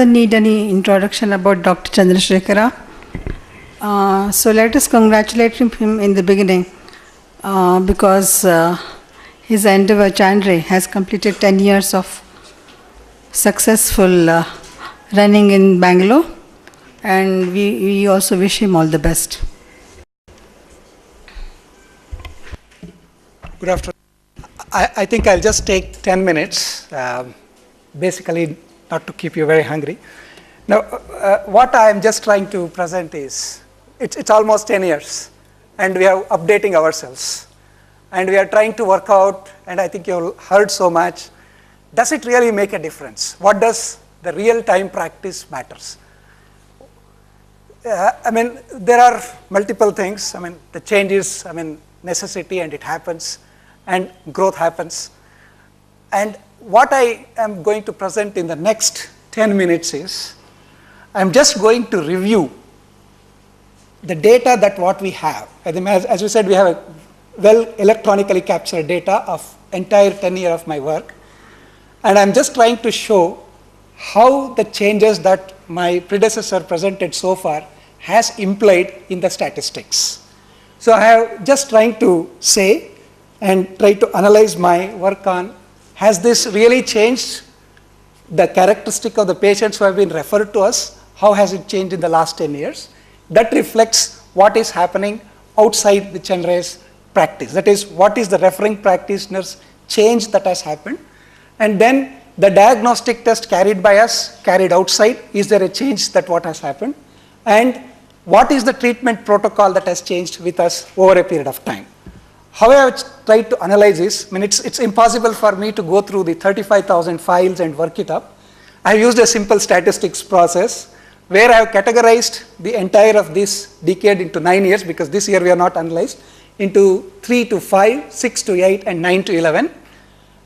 Need any introduction about Dr. Chandrasekhara. So let us congratulate him in the beginning because his endeavor, Chandra, has completed 10 years of successful running in Bangalore, and we also wish him all the best. Good afternoon. I think I'll just take 10 minutes, basically not to keep you very hungry. Now, what I am just trying to present is, it's almost 10 years, and we are updating ourselves, and we are trying to work out, and I think you've heard so much, does it really make a difference? What does the real-time practice matters? There are multiple things. The change is, necessity, and it happens, and growth happens. And what I am going to present in the next 10 minutes is, I'm just going to review the data that what we have. As we said, we have a well electronically captured data of entire 10 years of my work. And I'm just trying to show how the changes that my predecessor presented so far has implied in the statistics. So I have just trying to say and try to analyze my work on, has this really changed the characteristic of the patients who have been referred to us? How has it changed in the last 10 years? That reflects what is happening outside the Chandra's practice. That is, what is the referring practitioner's change that has happened? And then the diagnostic test carried by us, carried outside, is there a change that what has happened? And what is the treatment protocol that has changed with us over a period of time? How I have tried to analyze this, it's impossible for me to go through the 35,000 files and work it up. I have used a simple statistics process where I have categorized the entire of this decade into 9 years, because this year we are not analyzed, into 3 to 5, 6 to 8, and 9 to 11.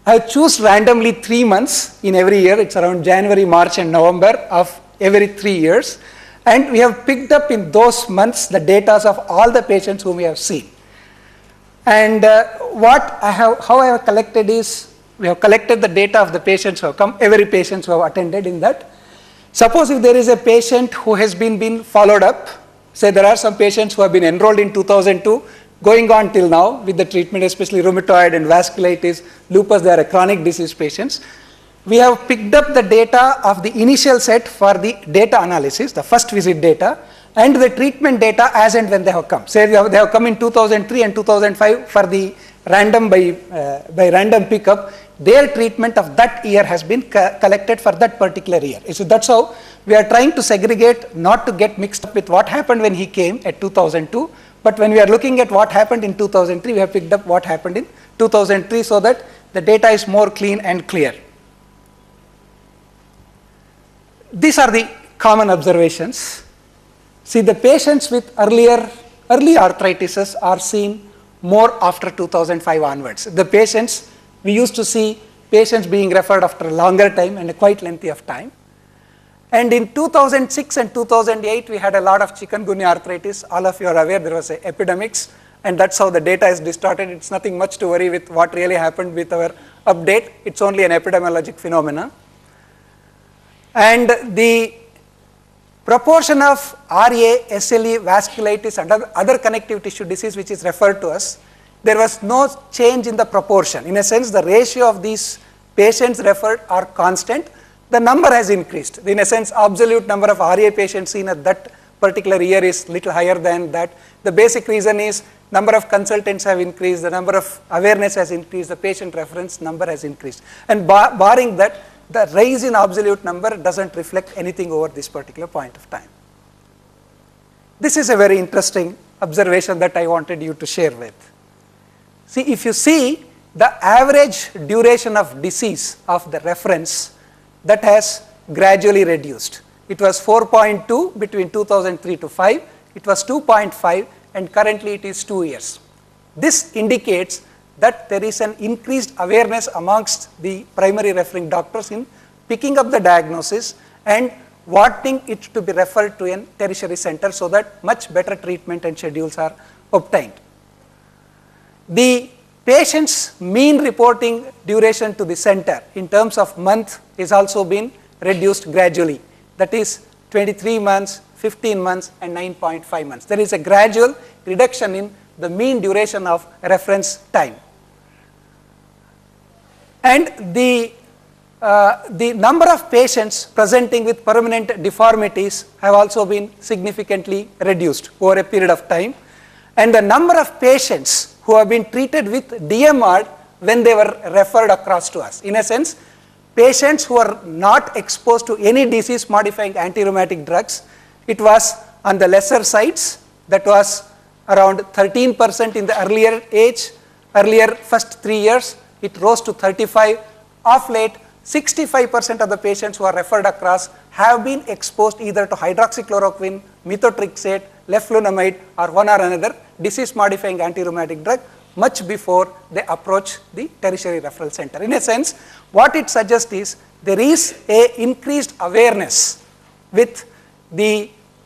I choose randomly 3 months in every year. It's around January, March, and November of every 3 years. And we have picked up in those months the data of all the patients whom we have seen. And how I have collected is, we have collected the data of the patients who have come, every patient who have attended in that. Suppose if there is a patient who has been followed up, say there are some patients who have been enrolled in 2002, going on till now with the treatment, especially rheumatoid and vasculitis, lupus, they are chronic disease patients. We have picked up the data of the initial set for the data analysis, the first visit data, and the treatment data as and when they have come. Say they have come in 2003 and 2005 for the random by random pickup. Their treatment of that year has been collected for that particular year. So that's how we are trying to segregate, not to get mixed up with what happened when he came at 2002, but when we are looking at what happened in 2003, we have picked up what happened in 2003 so that the data is more clean and clear. These are the common observations. See, the patients with early arthritis are seen more after 2005 onwards. The patients, we used to see patients being referred after a longer time and a quite lengthy of time. And in 2006 and 2008, we had a lot of chikungunya arthritis. All of you are aware there was epidemics, and that's how the data is distorted. It's nothing much to worry with what really happened with our update. It's only an epidemiologic phenomena. And the proportion of RA, SLE, vasculitis, and other connective tissue disease which is referred to us, there was no change in the proportion. In a sense, the ratio of these patients referred are constant. The number has increased. In a sense, absolute number of RA patients seen at that particular year is little higher than that. The basic reason is number of consultants have increased, the number of awareness has increased, the patient reference number has increased. And barring that, the rise in absolute number doesn't reflect anything over this particular point of time. This is a very interesting observation that I wanted you to share with. See, if you see the average duration of disease of the reference, that has gradually reduced. It was 4.2 between 2003 to 5, it was 2.5, and currently it is 2 years. This indicates that there is an increased awareness amongst the primary referring doctors in picking up the diagnosis and wanting it to be referred to a tertiary center so that much better treatment and schedules are obtained. The patient's mean reporting duration to the center in terms of month is also been reduced gradually. that is 23 months, 15 months, and 9.5 months. There is a gradual reduction in the mean duration of reference time. And the number of patients presenting with permanent deformities have also been significantly reduced over a period of time. And the number of patients who have been treated with DMR when they were referred across to us. In a sense, patients who are not exposed to any disease-modifying anti-rheumatic drugs, it was on the lesser sides. That was around 13% in the earlier first 3 years. It rose to 35. Of late, 65% of the patients who are referred across have been exposed either to hydroxychloroquine, methotrexate, leflunomide, or one or another disease-modifying anti-rheumatic drug much before they approach the tertiary referral center. In a sense, what it suggests is there is a increased awareness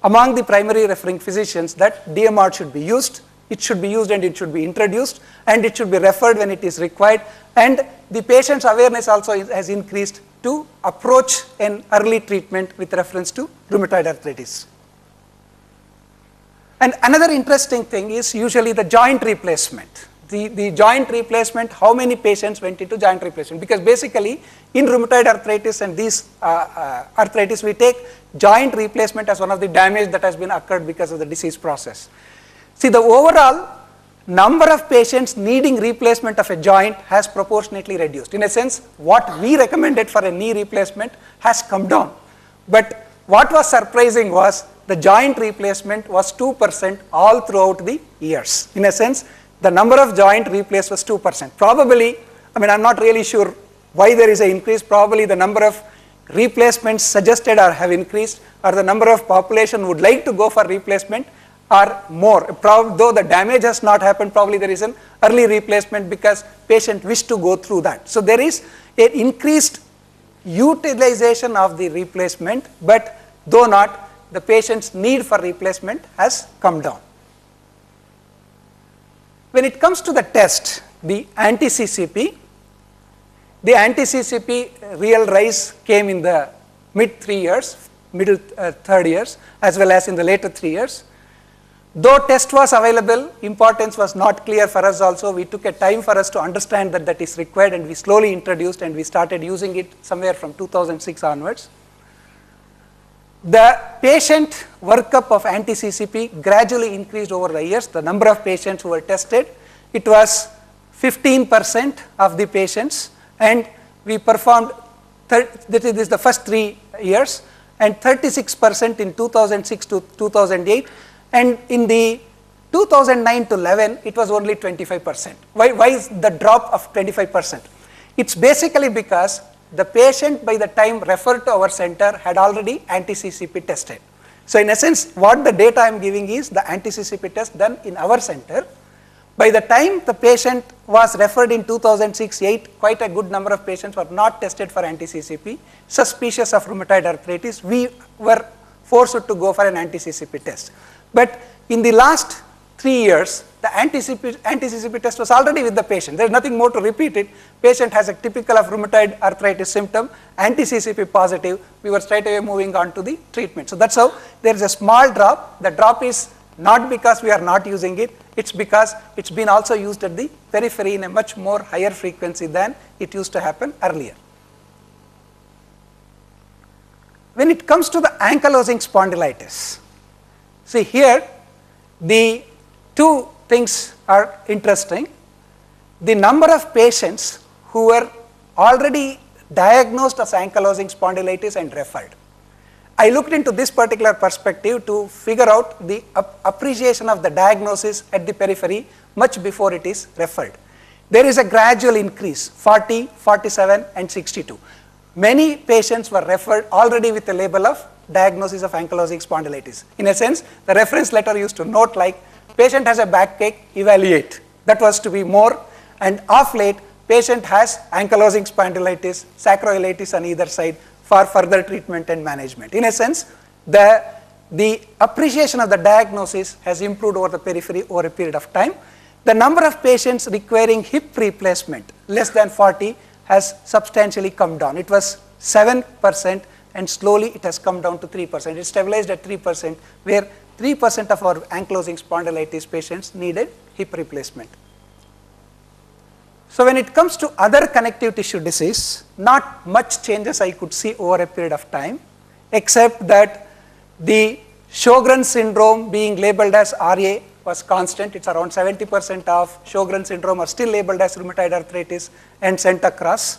among the primary referring physicians that DMR should be used. It should be used and it should be introduced, and it should be referred when it is required. And the patient's awareness also has increased to approach an early treatment with reference to rheumatoid arthritis. And another interesting thing is usually the joint replacement. The joint replacement, how many patients went into joint replacement? Because basically in rheumatoid arthritis and these arthritis, we take joint replacement as one of the damage that has been occurred because of the disease process. See, the overall number of patients needing replacement of a joint has proportionately reduced. In a sense, what we recommended for a knee replacement has come down. But what was surprising was the joint replacement was 2% all throughout the years. In a sense, the number of joint replaced was 2%. Probably, I'm not really sure why there is an increase. Probably the number of replacements suggested or have increased, or the number of population would like to go for replacement are more. Though the damage has not happened, probably there is an early replacement because patient wish to go through that. So there is an increased utilization of the replacement, but though not, the patient's need for replacement has come down. When it comes to the test, the anti-CCP real rise came in the middle third years, as well as in the later 3 years. Though test was available, importance was not clear for us also. We took a time for us to understand that is required, and we slowly introduced and we started using it somewhere from 2006 onwards. The patient workup of anti-CCP gradually increased over the years. The number of patients who were tested, it was 15% of the patients, and we performed, this is the first 3 years, and 36% in 2006 to 2008, and in the 2009 to 11, it was only 25%. Why is the drop of 25%? It's basically because the patient by the time referred to our center had already anti-CCP tested. So in essence, what the data I'm giving is the anti-CCP test done in our center. By the time the patient was referred in 2006-8, quite a good number of patients were not tested for anti-CCP, suspicious of rheumatoid arthritis. We were forced to go for an anti-CCP test. But in the last 3 years, the anti-CCP test was already with the patient. There is nothing more to repeat it. Patient has a typical of rheumatoid arthritis symptom, anti-CCP positive. We were straight away moving on to the treatment. So that's how there is a small drop. The drop is not because we are not using it. It's because it's been also used at the periphery in a much more higher frequency than it used to happen earlier. When it comes to the ankylosing spondylitis, see here, the two things are interesting. The number of patients who were already diagnosed as ankylosing spondylitis and referred. I looked into this particular perspective to figure out the appreciation of the diagnosis at the periphery much before it is referred. There is a gradual increase, 40, 47, and 62. Many patients were referred already with a label of diagnosis of ankylosing spondylitis. In a sense, the reference letter used to note like, patient has a backache, evaluate. That was to be more, and of late, patient has ankylosing spondylitis, sacroiliitis on either side for further treatment and management. In a sense, the appreciation of the diagnosis has improved over the periphery over a period of time. The number of patients requiring hip replacement, less than 40, has substantially come down. It was 7% and slowly it has come down to 3%. It stabilized at 3%, where 3% of our ankylosing spondylitis patients needed hip replacement. So when it comes to other connective tissue disease, not much changes I could see over a period of time, except that the Sjogren's syndrome being labeled as RA was constant. It's around 70% of Sjogren's syndrome are still labeled as rheumatoid arthritis and sent across.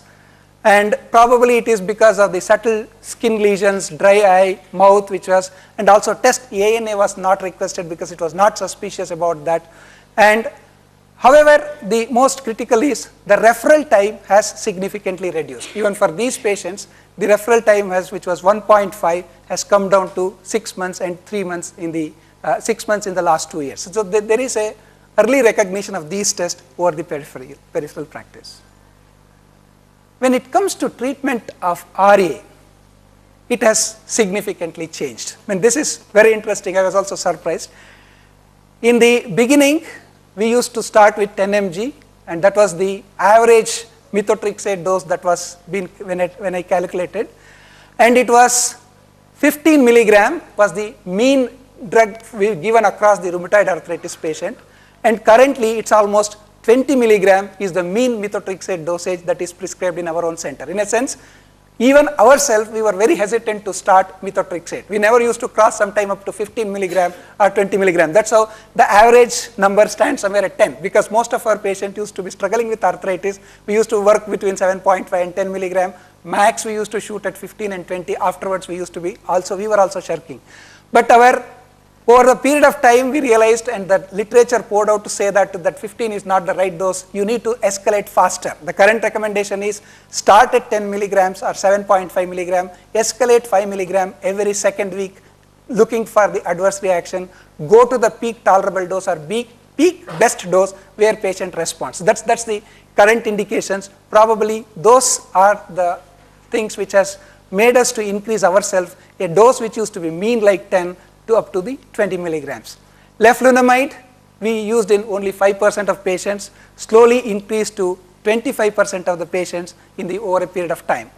And probably it is because of the subtle skin lesions, dry eye, mouth, which was, and also test ANA was not requested because it was not suspicious about that. And however, the most critical is the referral time has significantly reduced. Even for these patients, the referral time which was 1.5 has come down to 6 months and 3 months in the 6 months in the last 2 years. So there is a early recognition of these tests over the peripheral practice. When it comes to treatment of RA, it has significantly changed. I mean, this is very interesting. I was also surprised. In the beginning, we used to start with 10 mg, and that was the average methotrexate dose that was when I calculated, and it was 15 milligram was the mean drug given across the rheumatoid arthritis patient, and currently it's almost 20 milligram is the mean methotrexate dosage that is prescribed in our own center. In a sense, even ourselves, we were very hesitant to start methotrexate. We never used to cross sometime up to 15 milligram or 20 milligram. That's how the average number stands somewhere at 10, because most of our patients used to be struggling with arthritis. We used to work between 7.5 and 10 milligram. Max we used to shoot at 15 and 20. Afterwards we used to be we were also shirking. But over the period of time, we realized, and the literature poured out to say that 15 is not the right dose. You need to escalate faster. The current recommendation is start at 10 milligrams or 7.5 milligram, escalate 5 milligram every second week, looking for the adverse reaction, go to the peak tolerable dose or peak best dose where patient responds. That's the current indications. Probably those are the things which has made us to increase ourselves. A dose which used to be mean like 10 to up to the 20 milligrams. Leflunomide we used in only 5% of patients, slowly increased to 25% of the patients over a period of time.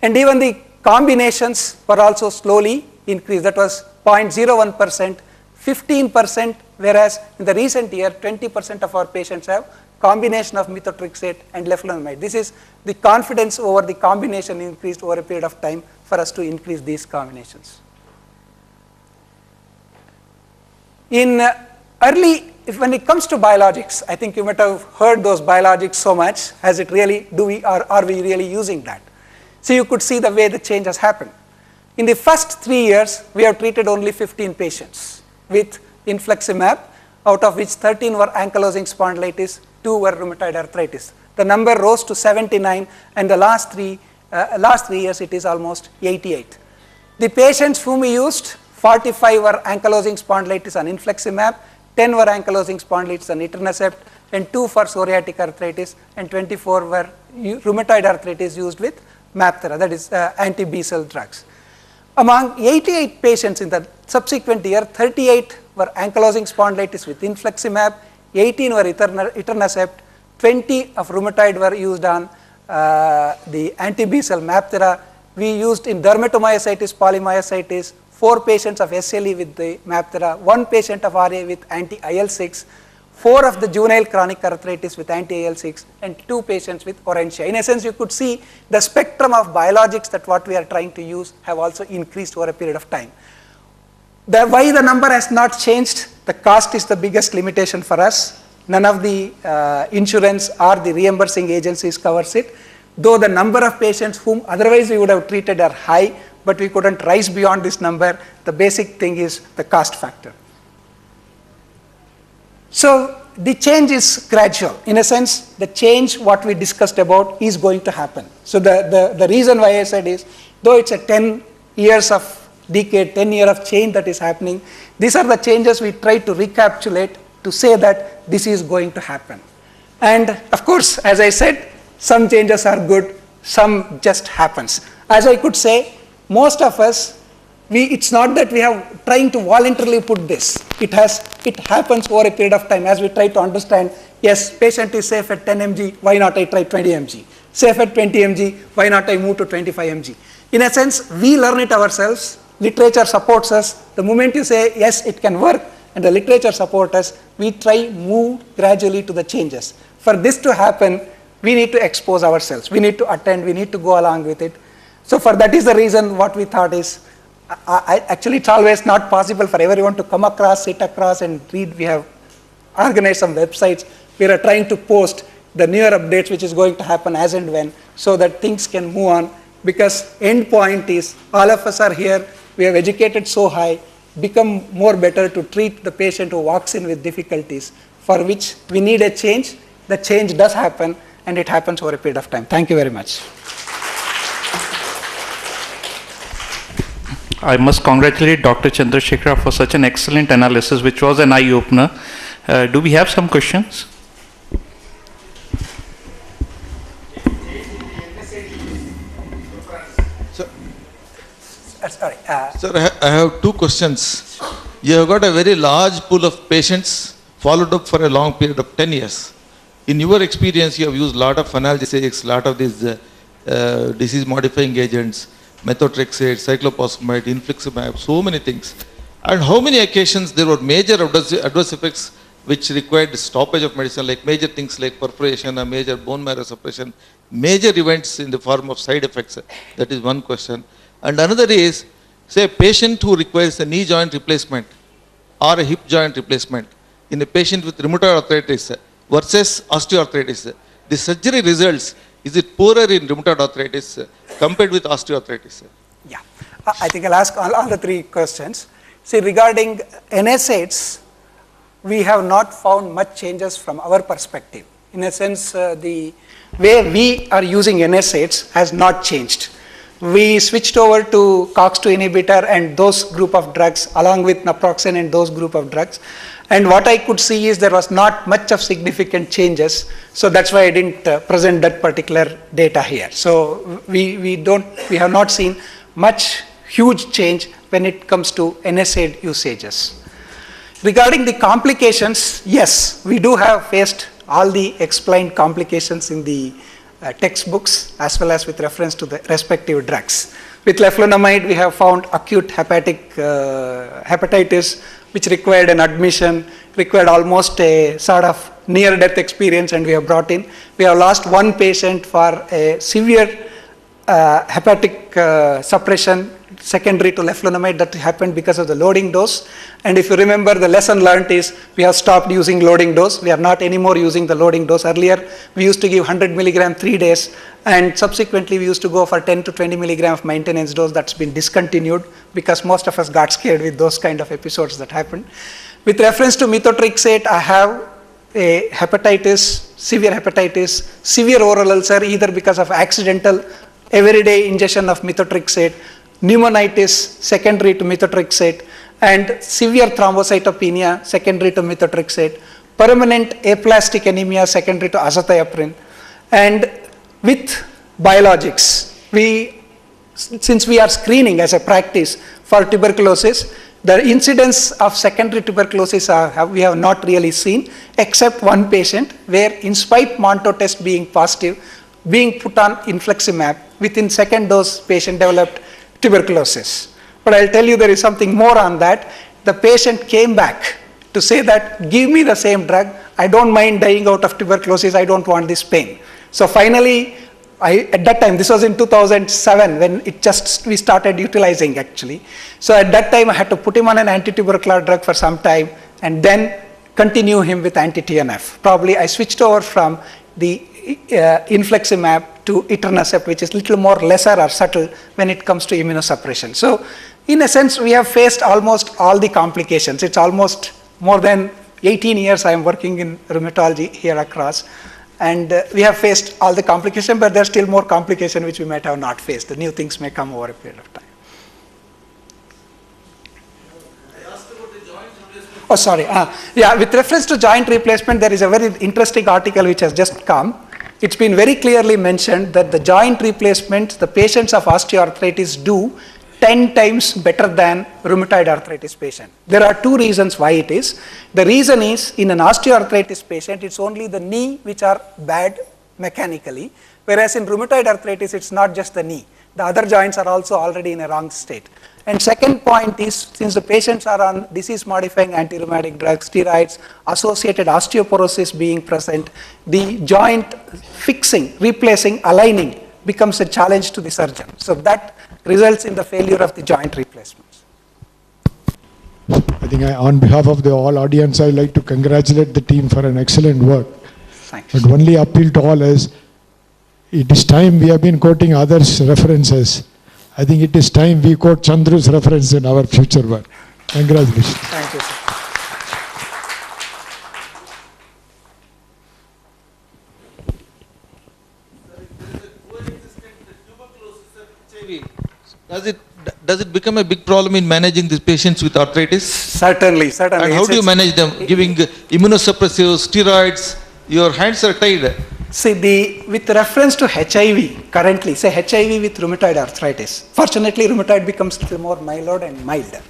And even the combinations were also slowly increased. That was 0.01%, 15%, whereas in the recent year 20% of our patients have combination of methotrexate and leflunomide. This is the confidence over the combination increased over a period of time for us to increase these combinations. When it comes to biologics, I think you might have heard those biologics so much. Has it really, are we really using that? So you could see the way the change has happened. In the first 3 years, we have treated only 15 patients with infliximab, out of which 13 were ankylosing spondylitis, 2 were rheumatoid arthritis. The number rose to 79, and the last 3 years it is almost 88. The patients whom we used, 45 were ankylosing spondylitis on infliximab, 10 were ankylosing spondylitis on etanercept, and 2 for psoriatic arthritis, and 24 were rheumatoid arthritis used with MabThera, that is anti-B cell drugs. Among 88 patients in the subsequent year, 38 were ankylosing spondylitis with infliximab, 18 were etanercept, 20 of rheumatoid were used on the anti-B cell MabThera. We used in dermatomyositis, polymyositis, 4 patients of SLE with the MabThera, 1 patient of RA with anti-IL-6, 4 of the juvenile chronic arthritis with anti-IL-6, and 2 patients with Orencia. In essence, you could see the spectrum of biologics that what we are trying to use have also increased over a period of time. Why the number has not changed? The cost is the biggest limitation for us. None of the insurance or the reimbursing agencies covers it. Though the number of patients whom otherwise we would have treated are high, but we couldn't rise beyond this number. The basic thing is the cost factor. So the change is gradual. In a sense, the change what we discussed about is going to happen. So the reason why I said is, though it's a 10 years of decade, 10 year of change that is happening, these are the changes we try to recapitulate to say that this is going to happen. And of course, as I said, some changes are good, some just happens. As I could say, most of us, it's not that we are trying to voluntarily put this. It happens over a period of time as we try to understand, yes, patient is safe at 10 mg, why not I try 20 mg? Safe at 20 mg, why not I move to 25 mg? In a sense, we learn it ourselves, literature supports us. The moment you say, yes, it can work, and the literature supports us, we try move gradually to the changes. For this to happen, we need to expose ourselves. We need to attend, we need to go along with it. So for that is the reason what we thought is, actually it's always not possible for everyone to come across, sit across and read. We have organized some websites. We are trying to post the newer updates which is going to happen as and when, so that things can move on, because end point is all of us are here, we have educated so high, become more better to treat the patient who walks in with difficulties, for which we need a change. The change does happen, and it happens over a period of time. Thank you very much. I must congratulate Dr. Chandrasekhara for such an excellent analysis, which was an eye-opener. Do we have some questions? Sorry. Sir, I have two questions. You have got a very large pool of patients followed up for a long period of 10 years. In your experience, you have used a lot of analgesics, a lot of these disease-modifying agents, methotrexate, cyclophosphamide, infliximab, so many things. And how many occasions there were major adverse effects which required stoppage of medicine, like major things like perforation, a major bone marrow suppression, major events in the form of side effects? That is one question. And another is, say, a patient who requires a knee joint replacement or a hip joint replacement in a patient with rheumatoid arthritis versus osteoarthritis, the surgery results, is it poorer in rheumatoid arthritis compared with osteoarthritis? Yeah, I think I'll ask all the three questions. See, regarding NSAIDs, we have not found much changes from our perspective. In a sense, the way we are using NSAIDs has not changed. We switched over to COX-2 inhibitor and those group of drugs along with naproxen and those group of drugs. And what I could see is there was not much of significant changes. So that's why I didn't present that particular data here. So we have not seen much huge change when it comes to NSAID usages. Regarding the complications, yes, we do have faced all the explained complications in the textbooks as well as with reference to the respective drugs. With leflunomide, we have found acute hepatic hepatitis, which required an admission, required almost a sort of near-death experience, and we have brought in. We have lost one patient for a severe hepatic suppression secondary to leflunomide that happened because of the loading dose. And if you remember, the lesson learned is we have stopped using loading dose. We are not anymore using the loading dose. Earlier, we used to give 100 milligram 3 days, and subsequently we used to go for 10 to 20 milligram of maintenance dose. That's been discontinued because most of us got scared with those kind of episodes that happened. With reference to methotrexate, I have a hepatitis, severe oral ulcer, either because of accidental everyday ingestion of methotrexate, pneumonitis secondary to methotrexate, and severe thrombocytopenia secondary to methotrexate, permanent aplastic anemia secondary to azathioprine. And with biologics, since we are screening as a practice for tuberculosis, the incidence of secondary tuberculosis we have not really seen, except one patient where, in spite Monto test being positive, being put on infliximab, within second dose patient developed tuberculosis. But I'll tell you there is something more on that. The patient came back to say that, give me the same drug, I don't mind dying out of tuberculosis, I don't want this pain. So finally, at that time, this was in 2007 when we started utilizing actually. So at that time I had to put him on an anti-tubercular drug for some time and then continue him with anti-TNF. Probably I switched over from the infliximab to etanercept, which is little more lesser or subtle when it comes to immunosuppression. So in a sense, we have faced almost all the complications. It's almost more than 18 years I am working in rheumatology here across. And we have faced all the complications, but there's still more complication which we might have not faced. The new things may come over a period of time. Oh, sorry. Yeah, with reference to joint replacement, there is a very interesting article which has just come. It's been very clearly mentioned that the joint replacement, the patients of osteoarthritis do 10 times better than rheumatoid arthritis patient. There are two reasons why it is. The reason is, in an osteoarthritis patient, it's only the knee which are bad mechanically, whereas in rheumatoid arthritis, it's not just the knee. the other joints are also already in a wrong state. And second point is, since the patients are on disease-modifying anti-rheumatic drugs, steroids, associated osteoporosis being present, the joint fixing, replacing, aligning becomes a challenge to the surgeon. So that results in the failure of the joint replacements. I think on behalf of the all audience, I'd like to congratulate the team for an excellent work. Thanks. But only appeal to all is, it is time, we have been quoting others' references. I think it is time we quote Chandru's reference in our future work. Congratulations. Thank you, sir. Does it become a big problem in managing these patients with arthritis? Certainly. And how do you manage them? Giving immunosuppressives, steroids, your hands are tied. See, with reference to HIV, currently, say HIV with rheumatoid arthritis, fortunately rheumatoid becomes a little more mild and mild.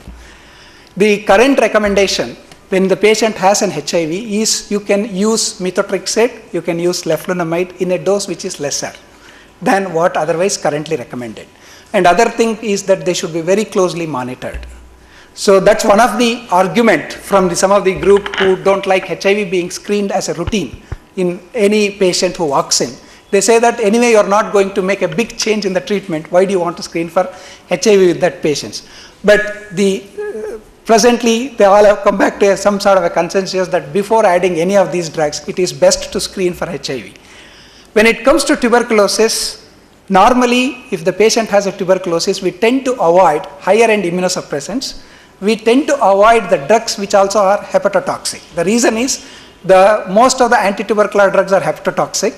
The current recommendation when the patient has an HIV is you can use methotrexate, you can use leflunomide in a dose which is lesser than what otherwise currently recommended. And other thing is that they should be very closely monitored. So that's one of the argument from some of the group who don't like HIV being screened as a routine in any patient who walks in. They say that anyway you're not going to make a big change in the treatment, why do you want to screen for HIV with that patients? But presently they all have come back to some sort of a consensus that before adding any of these drugs, it is best to screen for HIV. When it comes to tuberculosis, normally if the patient has a tuberculosis, we tend to avoid higher end immunosuppressants. We tend to avoid the drugs which also are hepatotoxic. The reason is most of the anti-tubercular drugs are hepatotoxic.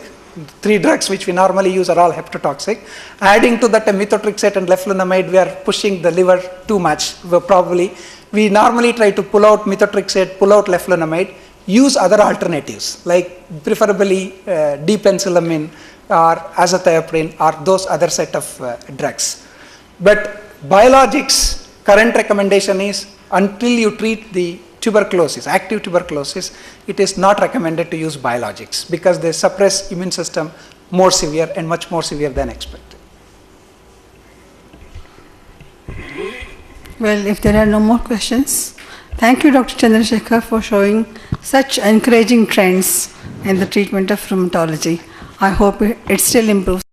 3 drugs which we normally use are all hepatotoxic. Adding to that methotrexate and leflunomide, we are pushing the liver too much. We normally try to pull out methotrexate, pull out leflunomide, use other alternatives like preferably dipenicillamine or azathioprine or those other set of drugs. But biologics, current recommendation is until you treat the tuberculosis, active tuberculosis, it is not recommended to use biologics because they suppress immune system more severe and much more severe than expected. Well, if there are no more questions, thank you, Dr. Chandrasekhar, for showing such encouraging trends in the treatment of rheumatology. I hope it still improves.